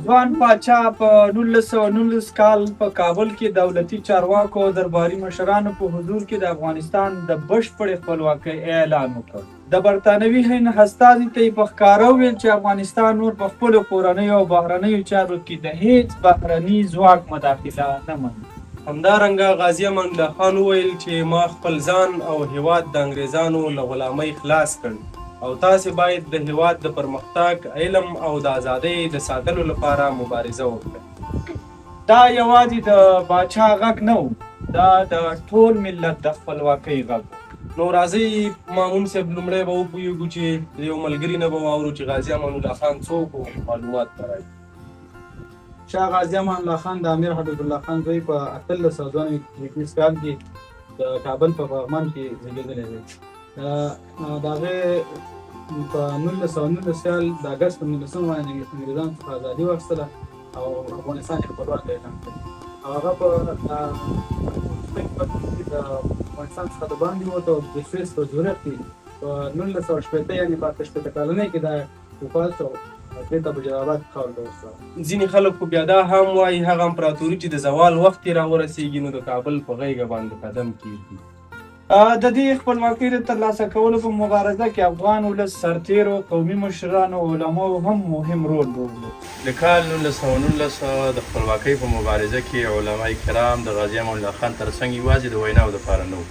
ځوان پاچا په 1919 کال په کابل کې دولتي چارواکو او درباري مشرانو په حضور کې د افغانستان د بشپړې خپلواکۍ اعلان وکړ. د برطانوي هند استازي ته یې په ښکاره وویل چې افغانستان نور په خپلو کورنیو او بهرنیو چارو کې د هېڅ بهرني ځواک مداخله نه مني. همدارنګه غازي امان الله خان وویل چې ما خپل ځان او هیواد د انګریزانو له غلامۍ خلاص کړ او تاسې باید د هیواد د پرمختګ، علم او د ازادۍ د ساتلو لپاره مبارزه وکړئ. دا یوازې د باچا غږ نه و، دا د ټول ملت د خپلواکۍ غږ و. نو راځئ مامون صاحب لومړی به وپوهېږو چې د یو ملګري نه به واورو چې غازي امان الله خان څوک و، معلومات به رایي. شاه غازي امان الله خان د امیر حبیب الله خان زوی په 1892 کال کې د کابل په پغمان کې زیږېدلی دی. د هغې په 1919 کال د اګست په 19 باندې انګریزانو څخه ازادي واخیستله او افغانستان یې خپلواک اعلان کړ. هغه په افغانستان څخه د باندې ووت او د سویس په زورخ کې په 1980 یعنې په 88 کلنۍ کې دا وفات شو. بېرته په جلال آباد خاورو ته وسپاره. ځینې خلک خو بیا دا هم وایي هغه امپراتوري چې د زوال وخت یې راورسېږي نو د کابل په غېږه باندې قدم کېږدي. د دې خپلواکۍ د ترلاسه کولو په مبارزه کې افغان ولس سرتېرو، قومي مشرانو او علماو هم مهم رول درلود. د کال 1919 د خپلواکۍ په مبارزه کې علما کرام د غازي امان الله خان ترڅنګ یوازې د ویناو دپاره نه وو،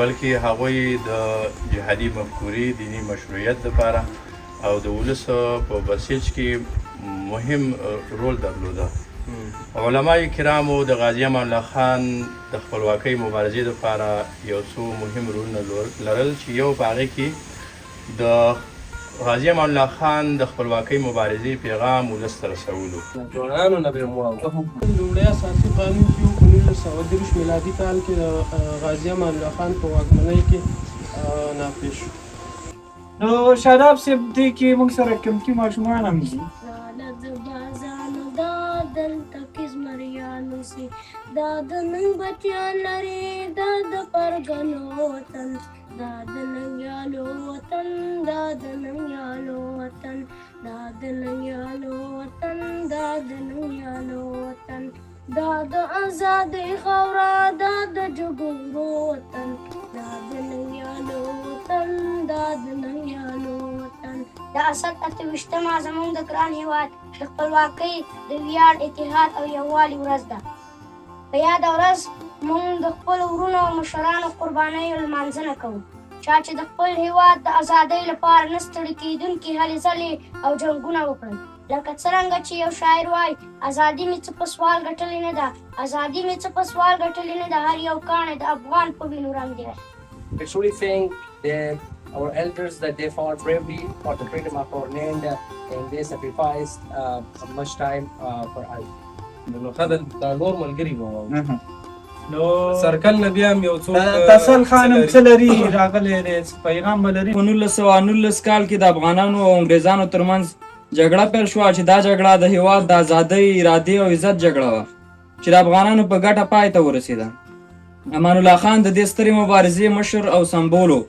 بلکې هغوی د جهادي مفکورې، دیني مشروعیت دپاره او د ولس په بسیج کې مهم رول درلوده. علما کرامو د غازي امان الله خان د خپلواکۍ مبارزې دپاره یو څو مهم رولونه لرل چې یو په هغې کې د غازي امان الله خان د خپلواکۍ مبارزې پیغام ولس ته رسولو. ځوانانو نه به یې واورو. لومړی اساسي قانون چې و په 1930 میلادي کال کې د غازي امان الله خان په واکمنۍ کې نافذ شو. نو شاداب صاحب دې کې موږ سره کمکي ماشومان هم دي. دا د نن بچیان لري، دا د پرګنو وطن، دا د ننګیالو وطن، دا د ننګیالو وطن، دا د ننګیالو وطن، دا د ننګیالو وطن، دا د آزادۍ خاوره، دا د جګړو وطن، دا د ننګیالو وطن، دا د ننګیالو وطن. د اسد 28مه زموږ د ګران هېواد د خپلواکۍ د ویاړ، اتحاد او یووالي ورځ ده. په یاده ورځ موږ د خپلو ورونو او مشرانو قربانیو لمانځنه کوو، چا چې د خپل هېواد د ازادۍ لپاره نه ستړي کېدونکي هلې ځلې او جنګونه وکړل. لکه څرنګه چې یو شاعر وایي، ازادي مې څه په سوال ګټلې نه ده، ازادي مې څه په سوال ګټلې نه ده، هر یو کاڼی د افغان په وینو رنګ دی. I truly think that our elders, that they fought bravely for the freedom of our land and they sacrificed much time for us. نو ښه دا نور ملګري به واورو. نو سرکل نه بیا هم یو څوک تسل خان هم څه لري راغلی دی، پیغام به لري. په 1919 کال کې د افغانانو او انګریزانو ترمنځ جګړه پیل شوه چې دا جګړه د هېواد د ازادۍ، ارادې او عزت جګړه وه چې د افغانانو په ګټه پای ته ورسېده. امان الله خان د دې سترې مبارزې مشر او سمبول و.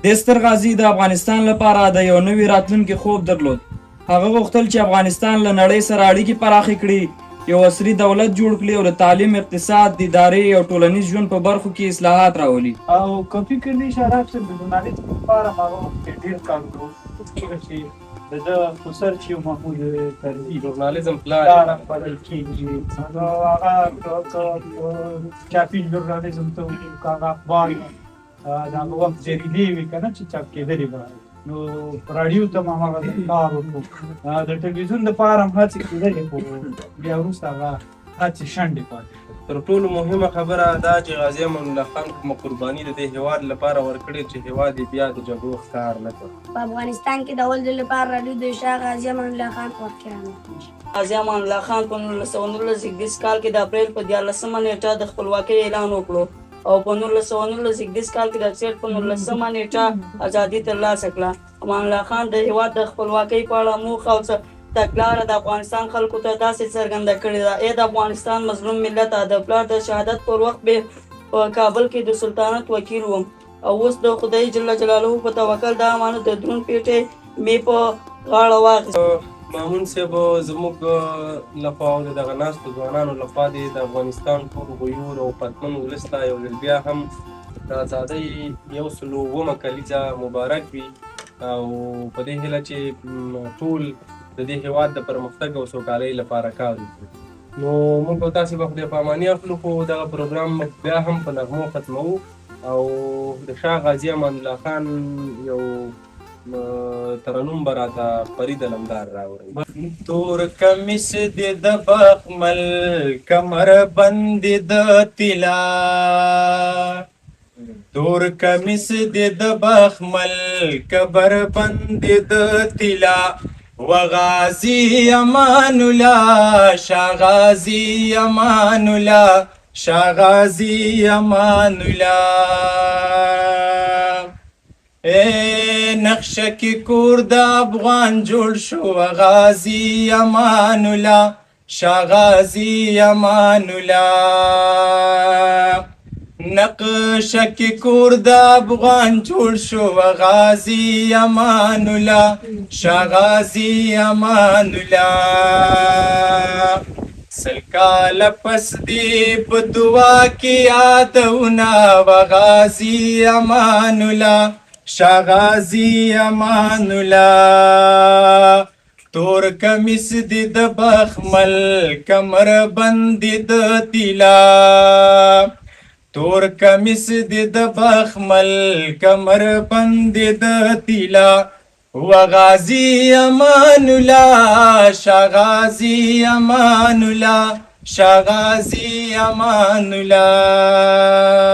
دې ستر غازي د افغانستان لپاره د یو نوي راتلونکي خوب درلود. هغه غوښتل چې افغانستان له نړۍ سره اړیکې پراخې کړي، یو عصري دولت جوړ کړي او د تعلیم، اقتصاد، د ادارې او ټولنیز ژوند په برخو کې اصلاحات راولي. او که فکر نه شراب صاحب د ژورنالیزم لپاره هغه وخت کې ډېر کار وکړو چې د ده خسر چې محمود طرزي ژورنالیزم پلار بلل کېږي، نو هغه چاپي ژورنالیزم ته وایي، که هغه اخبار د هغه وخت جریدې وي که نه چې چاپ کېدلې به، نو راډیو ته هم هغه کار وکړو. د ټلویزیون دپاره هم هڅې کېدلې، خو بیا وروسته هغه هڅې شنډې پاتې شوې. تر ټولو مهمه خبره دا چې غازي امان الله خان کومه قرباني د دې هېواد لپاره ورکړې چې هېواد یې بیا د جګړو ښکار نه کړ. په افغانستان کې د اول ځل لپاره راډیو د شاه غازي امان الله خان په وخت کې رامنځته شو. غازي امان الله خان په 1919 کال کې د اپریل په 14مه نیټه د خپلواکۍ اعلان وکړو او په 1919 کال کې د اکسیډ په 19مه نیټه ازادي ترلاسه کړه. امان الله خان د هېواد د خپلواکۍ په اړه موخه او تګلاره د افغانستان خلکو ته داسې څرګنده کړې ده: ای د افغانستان مظلوم ملت، د پلار د شهادت پر وخت به په کابل کې د سلطنت وکیل وم او اوس د خدای جل جلاله په توکل د امانت د درون پیټې مې په غاړه واخیست. مامون صاحب زموږ لخوا او د دغه ناستو ځوانانو لخوا د افغانستان ټول غیور او پتمن ولس ته یو ځل بیا هم د ازادۍ 107 کلیزه مبارک وي او په دې هیله چې ټول د دې هېواد د پرمختګ او سوکالۍ لپاره کار وکړو. نو موږ او تاسې به خدای په اماني اخلو، خو دغه پروګرام بیا هم په نغمو ختموو او د شاه غازي امان الله خان یو ترنم به راته فرید علمدار راوړي. تور کمیس دې د بخمل کمر بند د طلا، تور کمیس دې د بخمل کبر بند د طلا، و غازی امان الله شاه غازی امان الله شاه غازی امان الله. اے نقشه کې کور د افغان جوړ شو، غازی امان الله شاه غازی امان الله. نقشه کې کور د افغان جوړ شو، غازی امان الله شاه غازی امان الله. سل کاله پس دی په دعا کې یادونه، غازی امان الله شاه غازی امان الله. تور کمیس دی د بخمل کمر بند د طلا، تور کمیس دی د بخمل کمر بند د طلا، و غازی امان الله شاه غازی امان الله شاه غازی امان الله.